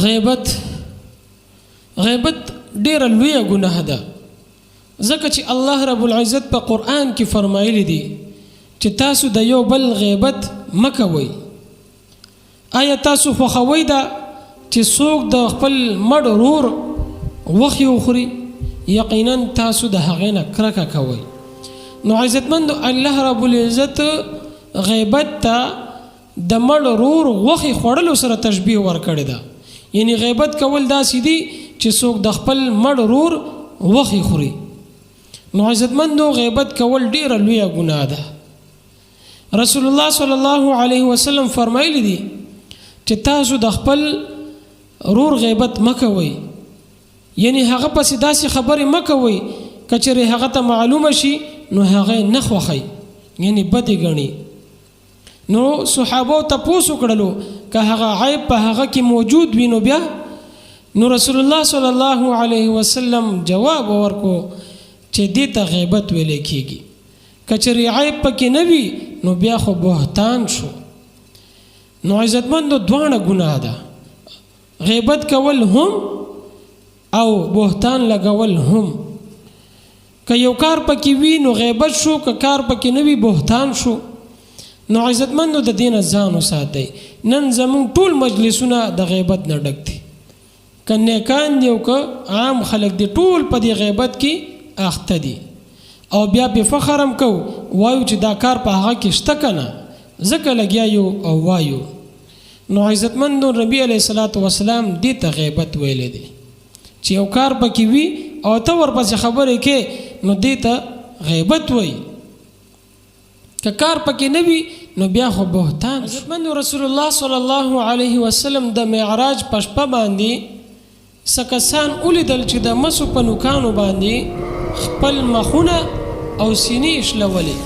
غیبت ډیره لویه ګناه ده، ځکه چې الله رب العزت په قرآن کې فرمایلی دی چې تاسو د یو بل غیبت مکوئ. آیا تاسو خوښوئ ده چې څوک د خپل مړ ورور غوښې وخوري؟ یقینا تاسو د هغې نه کرکه کوئ. نو عزتمندو الله رب العزت غیبت ته د مړ ورور غوښې خوړلو سره تشبیه ورکړې ده. یعنی غیبت کول داسې دي چې څوک د خپل مړ ورور غوښې خوري. نو عزتمندو غیبت کول ډیره لویه ګناه ده. رسول الله صلی الله علیه وسلم فرمایلی دي چې تاسو د خپل ورور غیبت مکوئ، یعنی هغه پسې داسې خبرې مکوئ کچره هغه ته معلومه شي نو هغه نه خوښي، یعنی بدې ګڼي. نو صحابه تپوس وکړلو که هغه عیب په هغه کې موجود وي نو بیا؟ نو رسول الله صلی الله علیه وسلم جواب ورکو چې دې ته غیبت ویل کېږي. کچره عیب پکې نه وي نو بیا خو بهتان شو. نو عزتمندو دواړه ګناه ده، غیبت کول هم او بهتان لګول هم. که یو کار پکې وي نو غیبت شو، که کار پکې نه وي بهتان شو. نو عزتمندو د دین ځان وساتئ. نن زموږ ټول مجلسونه د غیبت نه ډک دي، که نیکان دي او که عام خلک دي، ټول په دې غیبت کې اخته دي او بیا په فخر هم کو وایو چې دا کار په هغه کې شته کنه ځکه لګیا یو او وایو. نو عزتمندو نبی علیه الصلاۃ والسلام دې ته غیبت ویلې دي چې یو کار پکې وي او ته ورپسې خبرې کې نو دې ته غیبت وایي. که کار پکې نه وي نو بیا خو بهتان. عزتمندو رسول الله صلی الله علیه وسلم د معراج په شپه باندې سکسان ولیدل چې د مسو په نوکانو باندې خپل مخونه او سینې شلولې.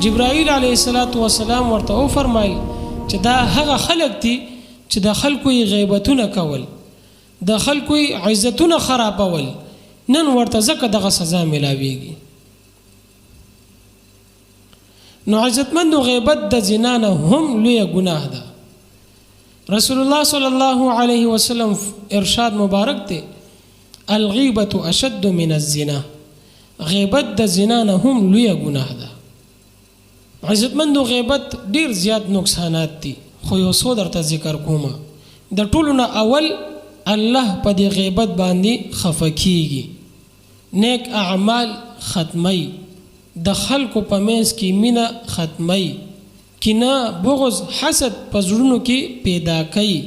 جبرائیل علیه السلام ورته وفرمایل چې دا هغه خلک دي چې د خلکو یې غیبتونه کول، د خلکو یې عزتونه خرابول، نن ورته ځکه دغه سزا ملاویږي. نو عزتمندو غیبت د زنا نه هم لویه ګناه ده. رسول الله صلی الله علیه وسلم ارشاد مبارک دی الغیبت اشد من الزنا، غیبت د زنا نه هم لویه ګناه ده. عزتمندو غیبت ډیر زیات نقصانات دي، خو یو څو درته ذکر کومه. د ټولو نه اول الله په دې غیبت باندې خفه کیږي، نیک اعمال ختمي، د خلکو په منځ کې مینه ختمي، کینه بغض حسد په زړونو کې پیدا کوي.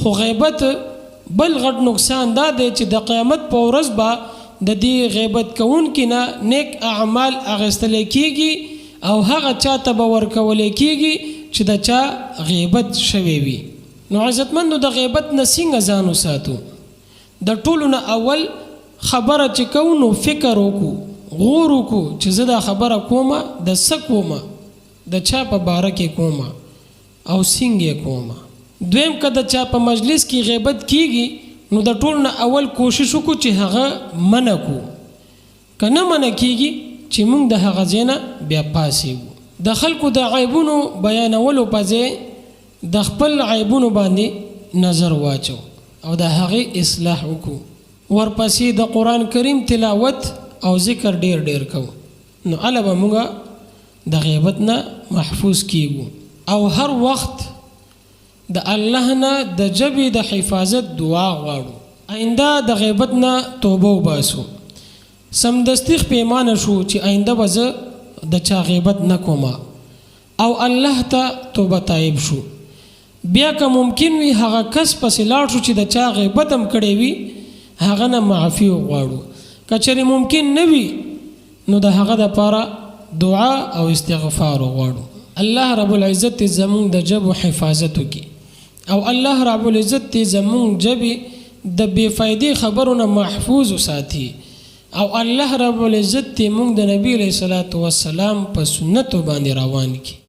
خو غیبت بل غټ نقصان دا دی چې د قیامت په ورځ به د دې غیبت کوونکي نه نیک اعمال اخیستل کیږي او هغه چاته به ورکول کیږي چې د چا غیبت شوی وي. نو عزتمندو د غیبت نه څنګه ځان وساتو؟ د ټولو نه اول خبره چې کوو نو فکر وکړو، غور وکړو چې زه دا خبره کومه د څه کومه، د چا په باره کې کومه او څنګه کومه. دویم که د چا په مجلس کې غیبت کیږي نو د ټولو نه اول کوشش وکړو چې هغه منع کو، که نه منع کیږي چې موږ د هغه ځای نه بیا پاسېږو. د خلکو د عیبونو بیانولو په ځای د خپل عیبونو باندې نظر واچو او د هغې اصلاح وکړو. ورپسې د قرآن کریم تلاوت او ذکر ډیر ډیر کوو، نو هله به موږ د غیبت نه محفوظ کیږو. او هر وخت د الله نه د ژبې د حفاظت دعا غواړو. آینده د غیبت نه توبه وباسو، سمدستي پیمانه شو چې آینده به زه د چا غیبت نه کومه او الله ته توبه تایب شو. بیا که ممکن وي هغه کس پسې لاړ شو چې د چا غیبت هم کړی وي هغه نه معافي وغواړو. که چېرې ممکن نه وي نو د هغه دپاره دعا او استغفار وغواړو. الله رب العزت زمونږ د ژبو حفاظت وکړي او الله رب العزت زمونږ ژبې د بې فایدې خبرو نه محفوظ وساتي او الله رب العزت موږ د نبی علیه الصلاۃ والسلام په سنتو باندې روان کړي.